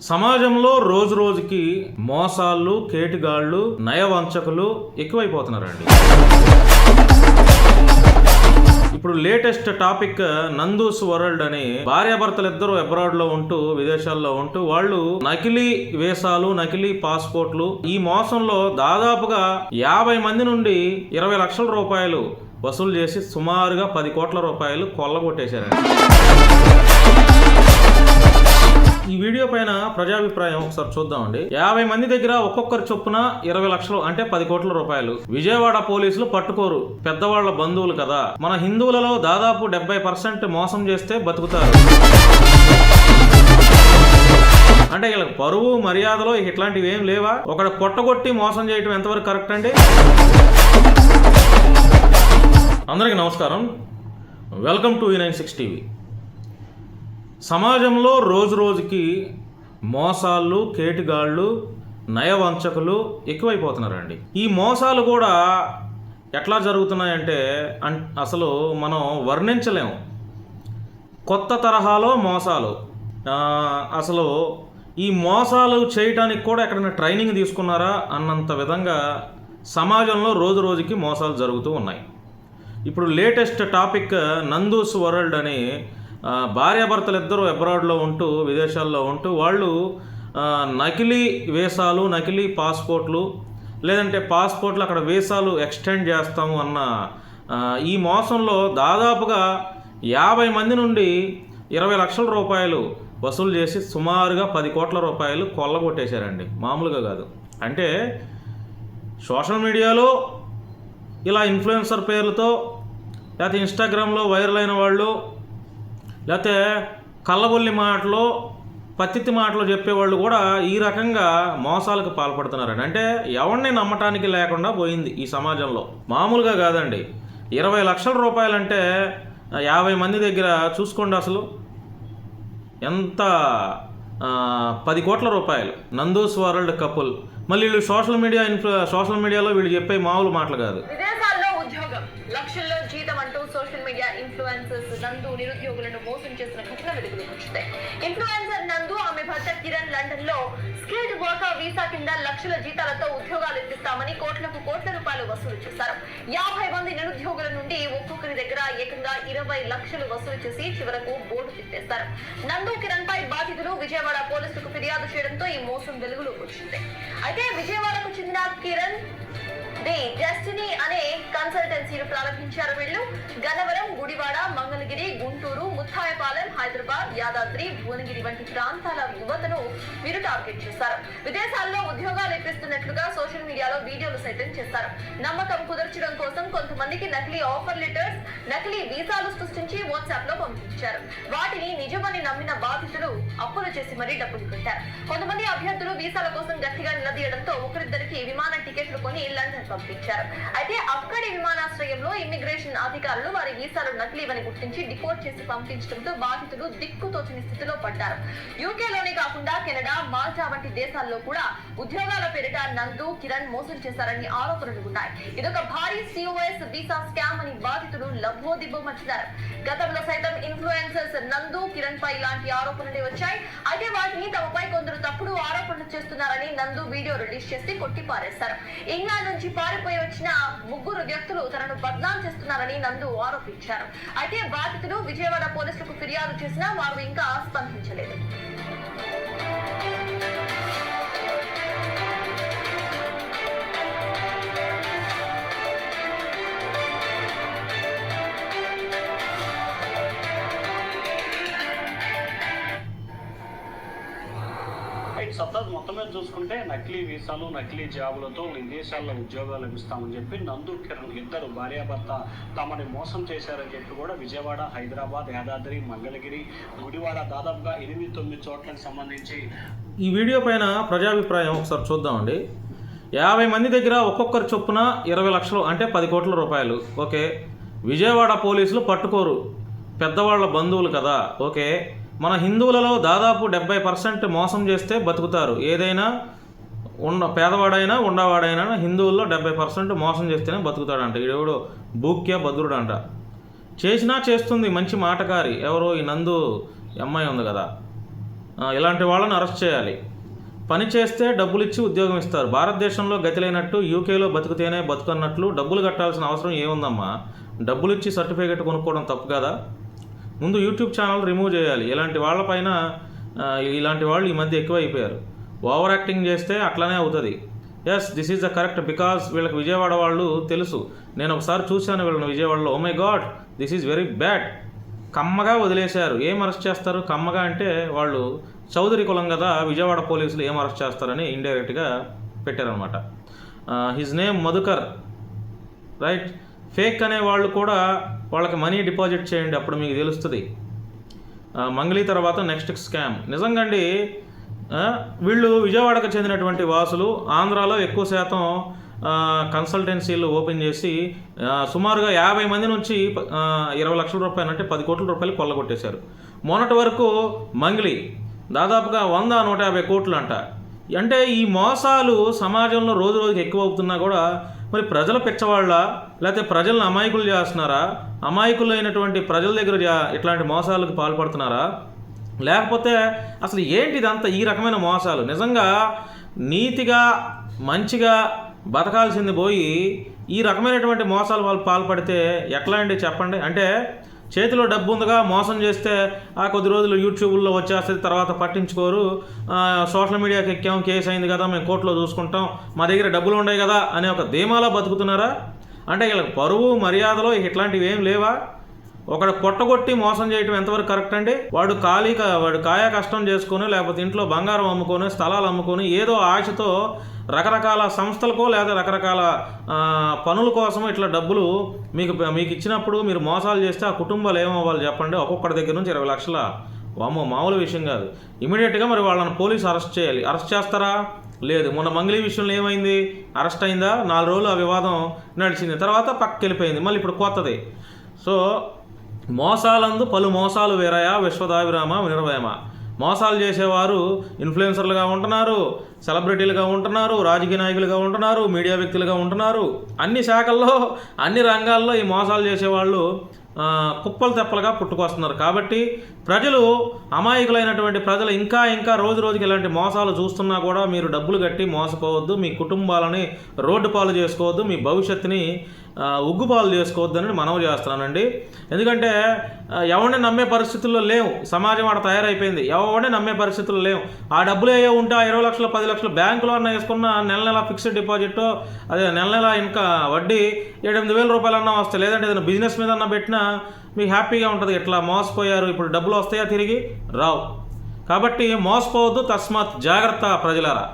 సమాజంలో రోజు రోజుకి మోసాలు, కేటుగాళ్ళు, నయవంచకులు ఎక్కువైపోతున్నారండి. ఇప్పుడు లేటెస్ట్ టాపిక్ నందూస్ వరల్డ్ అని భార్యాభర్తలు ఇద్దరు అబ్రాడ్ లో ఉంటూ విదేశాల్లో ఉంటూ వాళ్ళు నకిలీ వీసాలు, నకిలీ పాస్పోర్ట్లు, ఈ మోసంలో దాదాపుగా 50 మంది నుండి 20 లక్షల రూపాయలు వసూలు చేసి సుమారుగా 10 కోట్ల రూపాయలు కొల్లగొట్టేశారండి. ఈ వీడియో పైన ప్రజాభిప్రాయం ఒకసారి చూద్దామండి. 50 మంది దగ్గర ఒక్కొక్కరి చొప్పున 20 లక్షలు అంటే 10 కోట్ల రూపాయలు. విజయవాడ పోలీసులు పట్టుకోరు, పెద్దవాళ్ల బంధువులు కదా. మన హిందువులలో దాదాపు 70% మోసం చేస్తే బతుకుతారు. అంటే వీళ్ళకి పరువు, మర్యాదలో ఇట్లాంటివి ఏం లేవా? ఒకడు పొట్టగొట్టి మోసం చేయటం ఎంతవరకు కరెక్ట్ అండి? అందరికీ నమస్కారం, వెల్కమ్ టు E96 టీవీ. సమాజంలో రోజు రోజుకి మోసాలు, కేటుగాళ్ళు, నయవంచకులు ఎక్కువైపోతున్నారండి. ఈ మోసాలు కూడా ఎట్లా జరుగుతున్నాయంటే అసలు మనం వర్ణించలేము. కొత్త తరహాలో మోసాలు. అసలు ఈ మోసాలు చేయటానికి కూడా ఎక్కడైనా ట్రైనింగ్ తీసుకున్నారా అన్నంత విధంగా సమాజంలో రోజు రోజుకి మోసాలు జరుగుతూ ఉన్నాయి. ఇప్పుడు లేటెస్ట్ టాపిక్ నందూస్ వరల్డ్ అని భార్యాభర్తలు ఇద్దరు అబ్రాడ్లో ఉంటూ విదేశాల్లో ఉంటూ వాళ్ళు నకిలీ వీసాలు, నకిలీ పాస్పోర్ట్లు, లేదంటే పాస్పోర్ట్లు అక్కడ వీసాలు ఎక్స్టెండ్ చేస్తాము అన్న ఈ మోసంలో దాదాపుగా 50 మంది నుండి 20 లక్షల రూపాయలు వసూలు చేసి సుమారుగా 10 కోట్ల రూపాయలు కొల్లగొట్టేశారండి. మామూలుగా కాదు. అంటే సోషల్ మీడియాలో ఇలా ఇన్ఫ్లుయెన్సర్ పేర్లతో, లేకపోతే ఇన్స్టాగ్రామ్లో వైరల్ అయిన వాళ్ళు, లేకపోతే కళ్ళబొల్లి మాటలు, పత్తిత్తి మాటలు చెప్పేవాళ్ళు కూడా ఈ రకంగా మోసాలకు పాల్పడుతున్నారండి. అంటే ఎవరిని నమ్మటానికి లేకుండా పోయింది ఈ సమాజంలో. మామూలుగా కాదండి. 20 లక్షల రూపాయలంటే 50 మంది దగ్గర చూసుకోండి అసలు ఎంత. 10 కోట్ల రూపాయలు. Nandu's world couple. మళ్ళీ వీళ్ళు సోషల్ మీడియాలో వీళ్ళు చెప్పే మామూలు మాటలు కాదు. లక్షల్లో జీతం అంటూ సోషల్ మీడియా ఇన్ఫ్లుయెన్సర్స్ నందు నిరుద్యోగులను మోసం చేసిన ఘటన వెలుగులోకి వచ్చాయి. ఇన్ఫ్లుయెన్సర్ నందు ఆమె భర్త కిరణ్ లండన్ లో స్కిల్డ్ వర్కర్ వీసా కింద లక్షల జీతాలతో ఉద్యోగాలు ఇప్పిస్తామని కోట్ల రూపాయలు వసూలు చేశారు. 50 మంది నిరుద్యోగుల నుండి ఒక్కొక్కరి దగ్గర ఏకంగా 20 లక్షలు వసూలు చేసి చివరకు బోర్డు తిప్పేశారు. నందు కిరణ్ పై బాధితులు విజయవాడ పోలీసులకు ఫిర్యాదు చేయడంతో ఈ మోసం వెలుగులోకి వచ్చింది. అయితే విజయవాడకు చెందిన కిరణ్ డెస్టినీ అనే కన్సల్టెన్సీని ప్రారంభించారు. వీళ్ళు గన్నవరం, గుడివాడ, మంగళగిరి, గుంటూరు, ముత్తాయపాలెం, హైదరాబాద్, యాదాద్రి, భువనగిరి వంటి ప్రాంతాల యువతను వీరు టార్గెట్ చేశారు. విదేశాల్లో ఉద్యోగాలు ఇప్పిస్తున్నట్లుగా సోషల్ మీడియాలో వీడియోలు సైతం చేస్తారు. నమ్మకం కుదర్చడం కోసం కొంతమందికి నకిలీ ఆఫర్ లెటర్స్, నకిలీ వీసాలు సృష్టించి వాట్సాప్ లో పంపించారు. వాటిని నిజమని నమ్మిన బాధితులు అప్పులు చేసి మరీ డబ్బులు పెట్టారు. కొంతమంది అభ్యర్థులు వీసాల కోసం గట్టిగా నిలదీయడంతో ఒకరిద్దరికి విమాన టికెట్లు కొని లండన్ పంపించారు. అయితే అక్కడి విమానాశ్రయంలో ఇమ్మిగ్రేషన్ అధికారులు వారి వీసాలు నకిలీవని గుర్తించి డిపోర్ట్ చేసి పంపించడంతో బాధితులు దిక్కుతోచని స్థితిలో పడ్డారు. యూకేలోనే కాకుండా కెనడా, మాల్టా వంటి దేశాల్లో కూడా ఉద్యోగాల పేరిట నందు, కిరణ్ మోసం చేశారని ఆరోపణలు ఉన్నాయి. ఇదొక భారీ COS వీసా స్కామ్ అని బాధితులు లబ్బోదిబ్బోమర్చారు. గతంలో సైతం ఇన్ఫ్లుయెన్సర్స్ నందు, కిరణ్ పై ఇలాంటి ఆరోపణలు వచ్చాయి. అయితే వాటిని తమపై కొందరు తప్పుడు ఆరోపణలు చేస్తున్నారని నందు వీడియో రిలీజ్ చేసి కొట్టిపారేశారు. ఇంగ్లాండ్ నుంచి పారిపోయి వచ్చిన 3 వ్యక్తులు తనను బద్నాం చేస్తున్నారని నందు ఆరోపించారు. అయితే బాధితులు విజయవాడ పోలీసులకు ఫిర్యాదు చేసినా వారు ఇంకా స్పందించలేదు. సత్తాజ్ మొత్తం మీద చూసుకుంటే నకిలీ వీసాలు, నకిలీ జాబులతో విదేశాల్లో ఉద్యోగాలు లభిస్తామని చెప్పి నందు, కిరణ్ ఇద్దరు భార్యాభర్త తమని మోసం చేశారని చెప్పి కూడా విజయవాడ, హైదరాబాద్, యాదాద్రి, మంగళగిరి, గుడివాడ దాదాపుగా 8-9 చోట్లకు సంబంధించి ఈ వీడియో పైన ప్రజాభిప్రాయం ఒకసారి చూద్దామండి. 50 మంది దగ్గర ఒక్కొక్కరి చొప్పున 20 లక్షలు అంటే 10 కోట్ల రూపాయలు. ఓకే. విజయవాడ పోలీసులు పట్టుకోరు, పెద్దవాళ్ల బంధువులు కదా. ఓకే. మన హిందువులలో దాదాపు 70% మోసం చేస్తే బతుకుతారు. ఏదైనా పేదవాడైనా ఉండవాడైనా హిందువుల్లో 70% మోసం చేస్తేనే బతుకుతాడంట. ఈడెవడో భూక్య భద్రుడంట. చేసినా చేస్తుంది మంచి మాటకారి. ఎవరో ఈ నందు అమ్మాయి ఉంది కదా, ఇలాంటి వాళ్ళని అరెస్ట్ చేయాలి. పని చేస్తే డబ్బులు ఇచ్చి ఉద్యోగం ఇస్తారు. భారతదేశంలో గతి లేనట్టు యూకేలో బతుకుతేనే బతుకన్నట్లు డబ్బులు కట్టాల్సిన అవసరం ఏముందమ్మా? డబ్బులు ఇచ్చి సర్టిఫికేట్ కొనుక్కోవడం తప్పు కదా? ముందు యూట్యూబ్ ఛానల్ రిమూవ్ చేయాలి. ఇలాంటి వాళ్ళపైన ఇలాంటి వాళ్ళు ఈ మధ్య ఎక్కువ అయిపోయారు. ఓవర్ యాక్టింగ్ చేస్తే అట్లానే అవుతుంది. Yes, this is the correct. Because వీళ్ళకి విజయవాడ వాళ్ళు తెలుసు. నేను ఒకసారి చూశాను వీళ్ళని విజయవాడలో. Oh my god, this is very bad. కమ్మగా వదిలేశారు. ఏం అరెస్ట్ చేస్తారు? కమ్మగా అంటే వాళ్ళు చౌదరి కులం కదా, విజయవాడ పోలీసులు ఏం అరెస్ట్ చేస్తారని ఇండైరెక్ట్గా పెట్టారనమాట. His name Madhukar, right? Fake అనే వాళ్ళు కూడా వాళ్ళకి మనీ డిపాజిట్ చేయండి, అప్పుడు మీకు తెలుస్తుంది. మంగళి తర్వాత నెక్స్ట్ స్కామ్. నిజంగా అండి, వీళ్ళు విజయవాడకు చెందినటువంటి వాసులు. ఆంధ్రాలో ఎక్కువ శాతం కన్సల్టెన్సీలు ఓపెన్ చేసి సుమారుగా 50 మంది నుంచి 20 లక్షల రూపాయలు అంటే 10 కోట్ల రూపాయలు కొల్లగొట్టేశారు. మొన్నటి వరకు మంగళి దాదాపుగా 100-150 కోట్లు అంట. అంటే ఈ మోసాలు సమాజంలో రోజు రోజుకి ఎక్కువ అవుతున్నా కూడా మరి ప్రజల పిచ్చవాళ్ళ, లేకపోతే ప్రజలను అమాయకులు చేస్తున్నారా? అమాయకులైనటువంటి ప్రజల దగ్గర ఇట్లాంటి మోసాలకు పాల్పడుతున్నారా? లేకపోతే అసలు ఏంటి ఇదంతా, ఈ రకమైన మోసాలు? నిజంగా నీతిగా మంచిగా బతకాల్సింది పోయి ఈ రకమైనటువంటి మోసాలు వాళ్ళు పాల్పడితే ఎట్లా అండి చెప్పండి? అంటే చేతిలో డబ్బు ఉందిగా, మోసం చేస్తే ఆ కొద్ది రోజులు యూట్యూబ్లో వచ్చేస్తుంది, తర్వాత పట్టించుకోరు. సోషల్ మీడియాకి ఎక్కాం, కేసు అయింది కదా, మేము కోర్టులో చూసుకుంటాం, మా దగ్గర డబ్బులు ఉన్నాయి కదా అనే ఒక ధీమాలో బతుకుతున్నారా? అంటే వీళ్ళకి పరువు మర్యాదలో ఇట్లాంటివి ఏం లేవా? ఒకడు కొట్టగొట్టి మోసం చేయటం ఎంతవరకు కరెక్ట్ అండి? వాడు కాయా కష్టం చేసుకొని, లేకపోతే ఇంట్లో బంగారం అమ్ముకొని, స్థలాలు అమ్ముకొని, ఏదో ఆశతో రకరకాల సంస్థలకో లేదా రకరకాల పనుల కోసం ఇట్లా డబ్బులు మీకు ఇచ్చినప్పుడు మీరు మోసాలు చేస్తే ఆ కుటుంబాలు ఏమవ్వాలి చెప్పండి? ఒక్కొక్కటి దగ్గర నుంచి 20 లక్షల, వామ్మో మామూలు విషయం కాదు. ఇమీడియట్గా మరి వాళ్ళని పోలీసు అరెస్ట్ చేయాలి. అరెస్ట్ చేస్తారా? లేదు. మొన్న మంగళి విషయంలో ఏమైంది? అరెస్ట్ అయిందా? 4 రోజులు ఆ వివాదం నడిచింది, తర్వాత పక్కకి వెళ్ళిపోయింది, మళ్ళీ ఇప్పుడు కొత్తది. సో మోసాలందు పలు మోసాలు వేరయా విశ్వదాభిరామ నిర్వయమ. మోసాలు చేసేవారు ఇన్ఫ్లుయెన్సర్లుగా ఉంటున్నారు, సెలబ్రిటీలుగా ఉంటున్నారు, రాజకీయ నాయకులుగా ఉంటున్నారు, మీడియా వ్యక్తులుగా ఉంటున్నారు. అన్ని శాఖల్లో అన్ని రంగాల్లో ఈ మోసాలు చేసేవాళ్ళు కుప్పలు తెప్పలుగా పుట్టుకొస్తున్నారు. కాబట్టి ప్రజలు, అమాయకులైనటువంటి ప్రజలు ఇంకా రోజు రోజుకి ఇలాంటి మోసాలు చూస్తున్నా కూడా మీరు డబ్బులు కట్టి మోసపోవద్దు, మీ కుటుంబాలని రోడ్డు పాలు చేసుకోవద్దు, మీ భవిష్యత్తుని ఉగ్గుపాలు చేసుకోవద్దని మనవి చేస్తున్నానండి. ఎందుకంటే ఎవరిని నమ్మే పరిస్థితుల్లో లేవు. సమాజం అక్కడ తయారైపోయింది. ఎవరిని నమ్మే పరిస్థితుల్లో లేవు. ఆ డబ్బులు ఏవో ఉంటే 20 లక్షలు 10 లక్షలు బ్యాంకులో అన్న వేసుకున్న నెల ఫిక్స్డ్ డిపాజిట్, అదే నెల ఇంకా వడ్డీ 7-8 వేల రూపాయలు అన్నా వస్తాయి. లేదంటే ఏదైనా బిజినెస్ మీద అన్నా పెట్టినా మీకు హ్యాపీగా ఉంటుంది. ఇట్లా మోసపోయారు, ఇప్పుడు డబ్బులు వస్తాయా? తిరిగి రావు. కాబట్టి మోసపోవద్దు. తస్మాత్ జాగ్రత్త ప్రజలారా.